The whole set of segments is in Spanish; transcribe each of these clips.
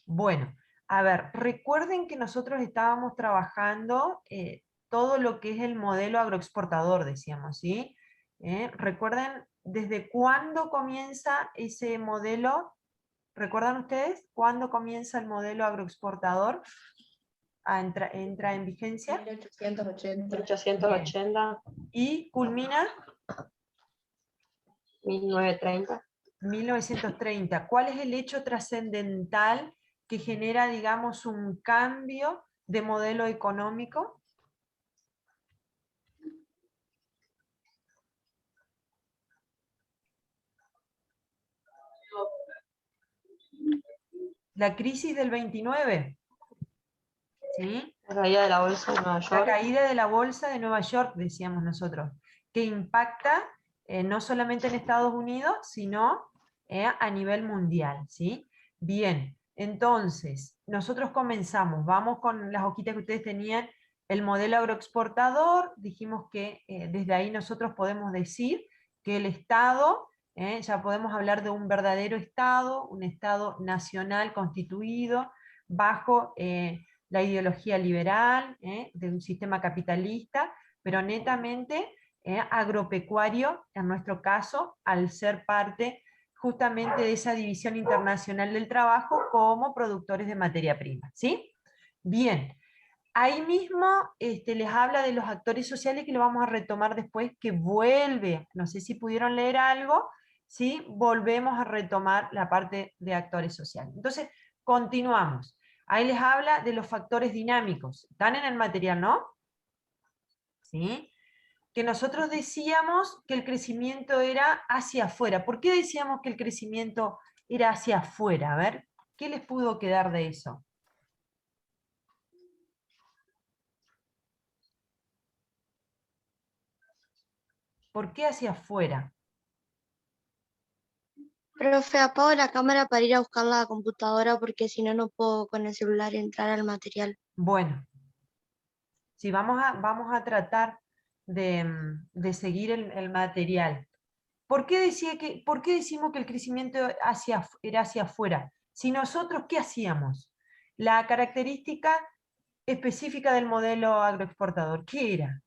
Bueno, a ver, recuerden que nosotros estábamos trabajando todo lo que es el modelo agroexportador, decíamos, ¿sí? ¿Recuerden desde cuándo comienza ese modelo? ¿Recuerdan ustedes cuándo comienza el modelo agroexportador? Entra en vigencia. 1880. 1880, Y culmina 1930. 1930. ¿Cuál es el hecho trascendental que genera, digamos, un cambio de modelo económico? La crisis del 29. ¿Sí? La caída de la bolsa de Nueva La York. caída de la bolsa de Nueva York, decíamos nosotros, que impacta no solamente en Estados Unidos, sino a nivel mundial, ¿sí? Bien, entonces, nosotros comenzamos, vamos con las hojitas que ustedes tenían, el modelo agroexportador, dijimos que desde ahí nosotros podemos decir que el Estado, ya podemos hablar de un verdadero Estado, un Estado nacional constituido, bajo la ideología liberal, de un sistema capitalista, pero netamente agropecuario, en nuestro caso, al ser parte justamente de esa división internacional del trabajo como productores de materia prima. ¿Sí? Bien, ahí mismo les habla de los actores sociales, que lo vamos a retomar después, que vuelve, no sé si pudieron leer algo, ¿sí? Volvemos a retomar la parte de actores sociales. Entonces, continuamos. Ahí les habla de los factores dinámicos. Están en el material, ¿no? ¿Sí? Que nosotros decíamos que el crecimiento era hacia afuera. ¿Por qué decíamos que el crecimiento era hacia afuera? A ver, ¿qué les pudo quedar de eso? ¿Por qué hacia afuera? Profe, apago la cámara para ir a buscar la computadora porque si no, no puedo con el celular entrar al material. Bueno, si vamos a tratar de seguir el material. ¿Por qué decimos que el crecimiento era hacia afuera? Si nosotros, ¿qué hacíamos? La característica específica del modelo agroexportador, ¿qué era?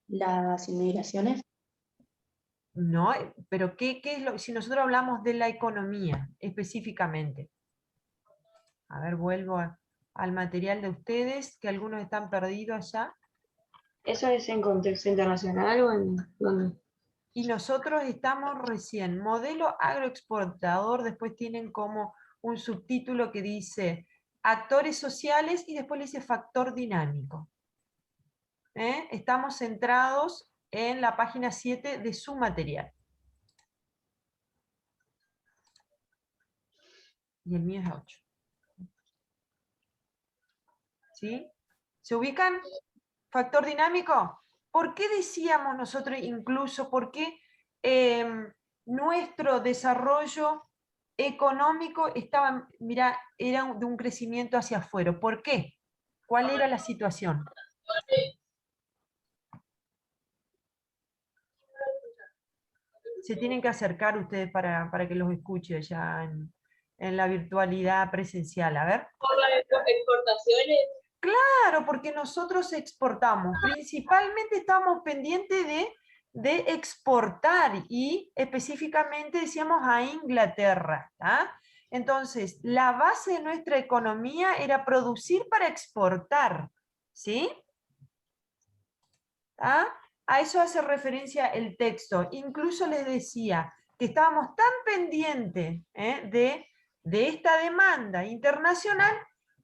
Las inmigraciones. No, pero ¿qué es si nosotros hablamos de la economía específicamente? A ver, vuelvo al material de ustedes, que algunos están perdidos allá. ¿Eso es en contexto internacional o en dónde? Y nosotros estamos recién, modelo agroexportador, después tienen como un subtítulo que dice actores sociales y después le dice factor dinámico. Estamos centrados en la página 7 de su material. Y el mío es 8. ¿Sí? ¿Se ubican? Factor dinámico. ¿Por qué decíamos nosotros incluso, por qué nuestro desarrollo económico estaba, mira, era de un crecimiento hacia afuera? ¿Por qué? ¿Cuál era la situación? Se tienen que acercar ustedes para que los escuche ya en la virtualidad presencial. A ver. Por las exportaciones. Claro, porque nosotros exportamos. Principalmente estamos pendientes de exportar y específicamente decíamos a Inglaterra. Entonces, la base de nuestra economía era producir para exportar. ¿Sí? A eso hace referencia el texto. Incluso les decía que estábamos tan pendientes de esta demanda internacional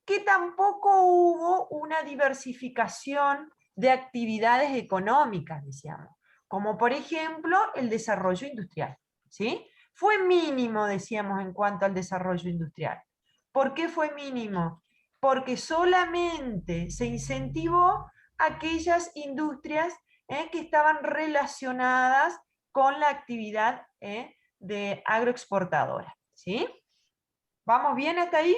que tampoco hubo una diversificación de actividades económicas, decíamos, como por ejemplo el desarrollo industrial. ¿Sí? Fue mínimo, decíamos, en cuanto al desarrollo industrial. ¿Por qué fue mínimo? Porque solamente se incentivó aquellas industrias que estaban relacionadas con la actividad de agroexportadora. ¿Sí? ¿Vamos bien hasta ahí?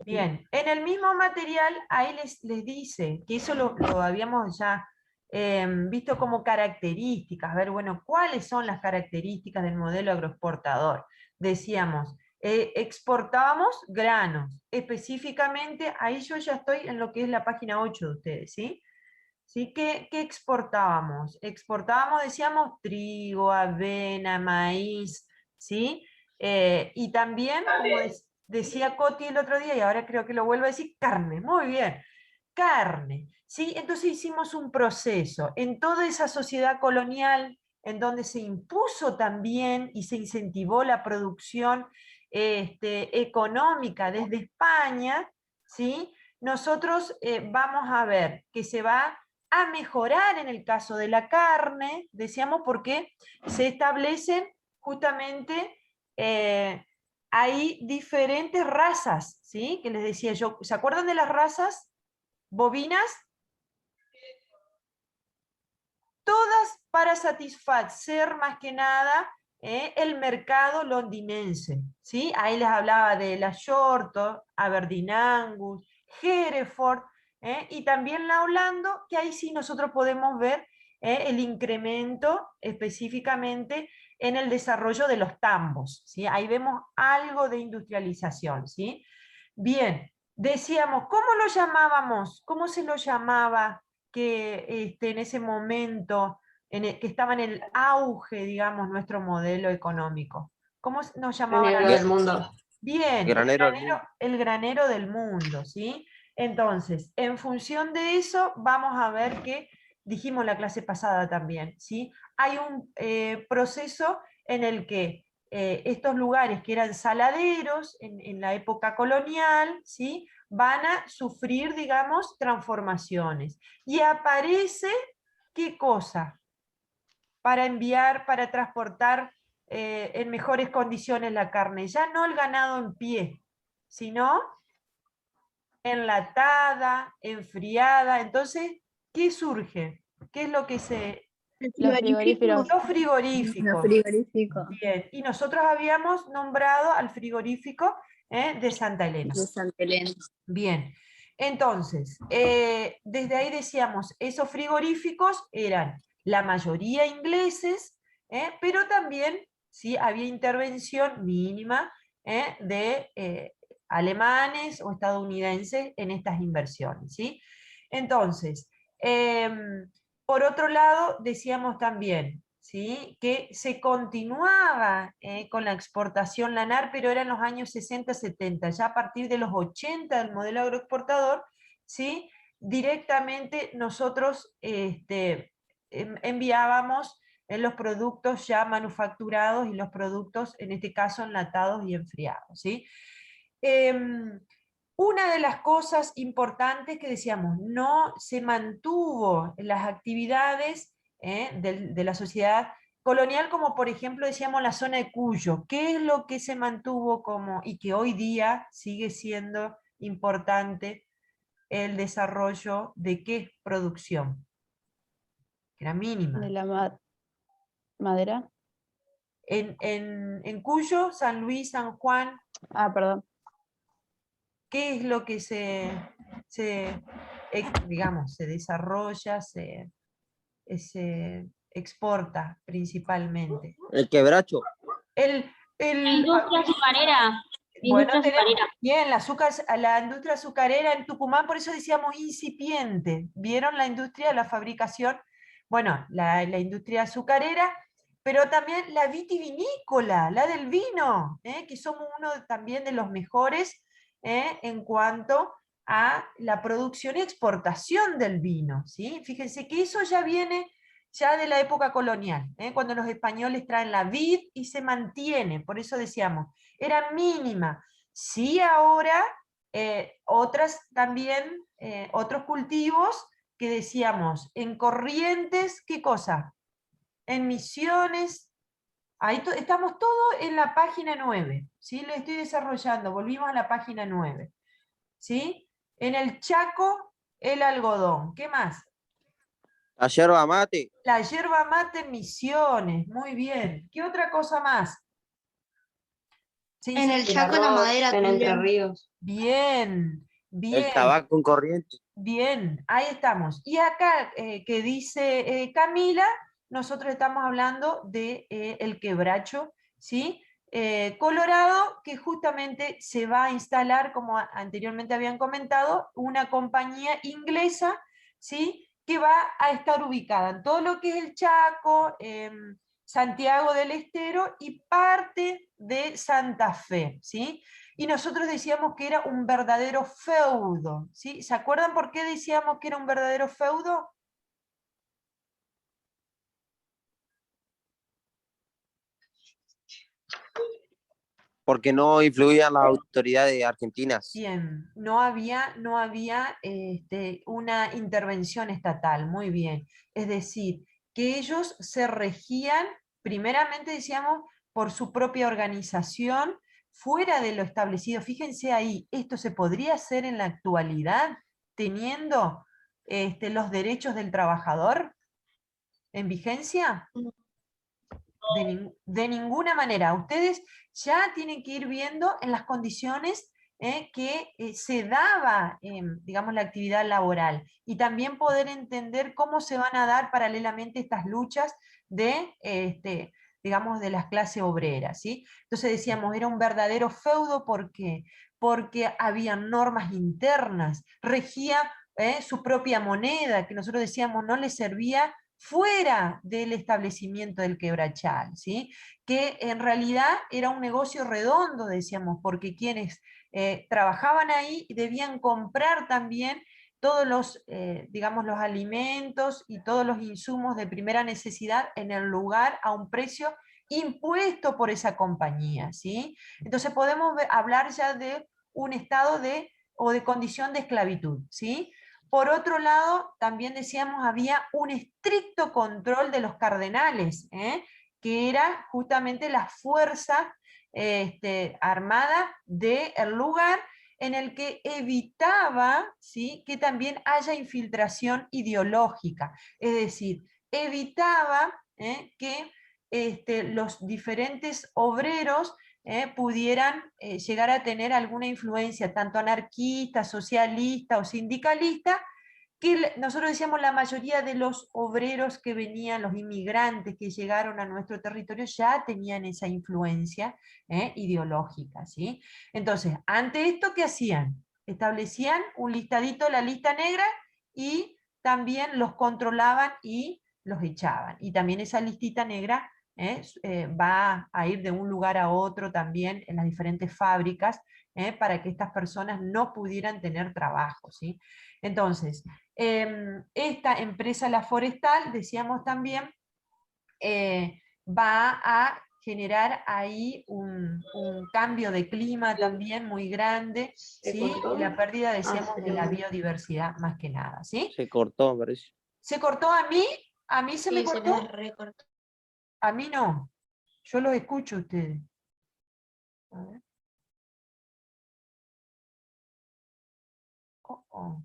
Bien, en el mismo material, ahí les dice, que eso lo habíamos ya visto como características. A ver, bueno, ¿cuáles son las características del modelo agroexportador? Decíamos, exportábamos granos. Específicamente, ahí yo ya estoy en lo que es la página 8 de ustedes, ¿sí? ¿Sí? ¿Qué exportábamos? Exportábamos, decíamos, trigo, avena, maíz, ¿sí? Y también, como decía Coti el otro día, y ahora creo que lo vuelvo a decir, carne, muy bien, carne, ¿sí? Entonces hicimos un proceso en toda esa sociedad colonial en donde se impuso también y se incentivó la producción económica desde España, ¿sí? Nosotros vamos a ver que se va a mejorar en el caso de la carne, decíamos, porque se establecen justamente, hay diferentes razas, ¿sí? Que les decía yo, ¿se acuerdan de las razas bovinas? Todas para satisfacer más que nada el mercado londinense, ¿sí? Ahí les hablaba de la Shorthair, Aberdeen Angus, Hereford, y también la Holando, que ahí sí nosotros podemos ver el incremento específicamente en el desarrollo de los tambos, ¿sí? Ahí vemos algo de industrialización, ¿sí? Bien, decíamos, ¿cómo lo llamábamos? ¿Cómo se lo llamaba que en ese momento, que estaba en el auge, digamos, nuestro modelo económico? ¿Cómo nos llamaban? Granero del mundo. Bien, Granero del mundo. el granero del mundo, ¿sí? Entonces, en función de eso, vamos a ver que, dijimos la clase pasada también, ¿sí? Hay un proceso en el que estos lugares que eran saladeros en la época colonial, ¿sí? Van a sufrir, digamos, transformaciones. Y aparece, ¿qué cosa? Para enviar, para transportar en mejores condiciones la carne. Ya no el ganado en pie, sino enlatada, enfriada. Entonces, ¿qué surge? ¿Qué es lo que se... Los frigoríficos. Los frigoríficos. Los frigoríficos Bien, y nosotros habíamos nombrado al frigorífico de Santa Elena. de Santa Elena. Bien, entonces, desde ahí decíamos, esos frigoríficos eran la mayoría ingleses, pero también ¿sí? Había intervención mínima de alemanes o estadounidenses en estas inversiones, ¿sí? Entonces, por otro lado, decíamos también, ¿sí? Que se continuaba con la exportación lanar, pero eran los años 60-70, ya a partir de los 80 del modelo agroexportador, ¿sí? Directamente nosotros enviábamos los productos ya manufacturados y los productos, en este caso, enlatados y enfriados, ¿sí? Una de las cosas importantes que decíamos, no se mantuvo las actividades de la sociedad colonial, como por ejemplo decíamos la zona de Cuyo. ¿Qué es lo que se mantuvo como y que hoy día sigue siendo importante el desarrollo de qué producción? Era mínima. De la madera. En Cuyo, San Luis, San Juan, Ah, perdón. ¿qué es lo que digamos, se desarrolla, se exporta principalmente? El quebracho. El, La industria azucarera. bueno, Industria tenemos azucarera. bien la industria azucarera en Tucumán, por eso decíamos incipiente. ¿Vieron la industria de la fabricación? Bueno, la industria azucarera, pero también la vitivinícola, la del vino, que somos uno también de los mejores en cuanto a la producción y exportación del vino, ¿sí? Fíjense que eso ya viene ya de la época colonial, cuando los españoles traen la vid y se mantiene, por eso decíamos, era mínima. Sí, ahora otras también, otros cultivos que decíamos, en Corrientes, ¿qué cosa? En Misiones, ahí estamos todos en la página 9, ¿sí? Lo estoy desarrollando, volvimos a la página 9, ¿sí? En el Chaco, el algodón, ¿qué más? La yerba mate. La yerba mate en Misiones, muy bien. ¿Qué otra cosa más? Sí, En sí, el Chaco la arroz madera en Entre también. Ríos. bien. Bien. El tabaco en corriente. Bien, ahí estamos. Y acá que dice Camila, nosotros estamos hablando de el quebracho, ¿sí? Colorado, que justamente se va a instalar, como anteriormente habían comentado, una compañía inglesa, ¿sí? Que va a estar ubicada en todo lo que es el Chaco, Santiago del Estero y parte de Santa Fe, ¿sí? Y nosotros decíamos que era un verdadero feudo, ¿sí? ¿Se acuerdan por qué decíamos que era un verdadero feudo? Porque no influían las autoridades argentinas. Bien, no había una intervención estatal, muy bien. Es decir, que ellos se regían, primeramente decíamos, por su propia organización, fuera de lo establecido. Fíjense ahí, esto se podría hacer en la actualidad teniendo los derechos del trabajador en vigencia. No. De ninguna manera. Ustedes ya tienen que ir viendo en las condiciones que se daba, digamos, la actividad laboral, y también poder entender cómo se van a dar paralelamente estas luchas de, digamos, de las clases obreras, ¿sí? Entonces decíamos, era un verdadero feudo, ¿por qué? Porque había normas internas, regía su propia moneda, que nosotros decíamos no le servía fuera del establecimiento del quebrachal, ¿sí? Que en realidad era un negocio redondo, decíamos, porque quienes trabajaban ahí debían comprar también todos los, digamos, los alimentos y todos los insumos de primera necesidad en el lugar a un precio impuesto por esa compañía, ¿sí? Entonces podemos hablar ya de un estado o de condición de esclavitud, ¿sí? Por otro lado, también decíamos, había un estricto control de los cardenales, que era justamente la fuerza armada del lugar, en el que evitaba, ¿sí?, que también haya infiltración ideológica. Es decir, evitaba que los diferentes obreros pudieran llegar a tener alguna influencia, tanto anarquista, socialista o sindicalista, que nosotros decíamos la mayoría de los obreros que venían, los inmigrantes que llegaron a nuestro territorio, ya tenían esa influencia ideológica, ¿sí? Entonces, ante esto, ¿qué hacían? Establecían un listadito, la lista negra, y también los controlaban y los echaban. Y también esa listita negra va a ir de un lugar a otro también en las diferentes fábricas, para que estas personas no pudieran tener trabajo, ¿sí? Entonces, esta empresa, la forestal, decíamos también, va a generar ahí un cambio de clima también muy grande, ¿sí? Y la pérdida, decíamos, de la biodiversidad más que nada, ¿sí? Se cortó, me parece. ¿Se cortó a mí? ¿A mí se me Sí, se cortó? les recortó. A mí no. Yo los escucho a ustedes. A ver. Oh, oh.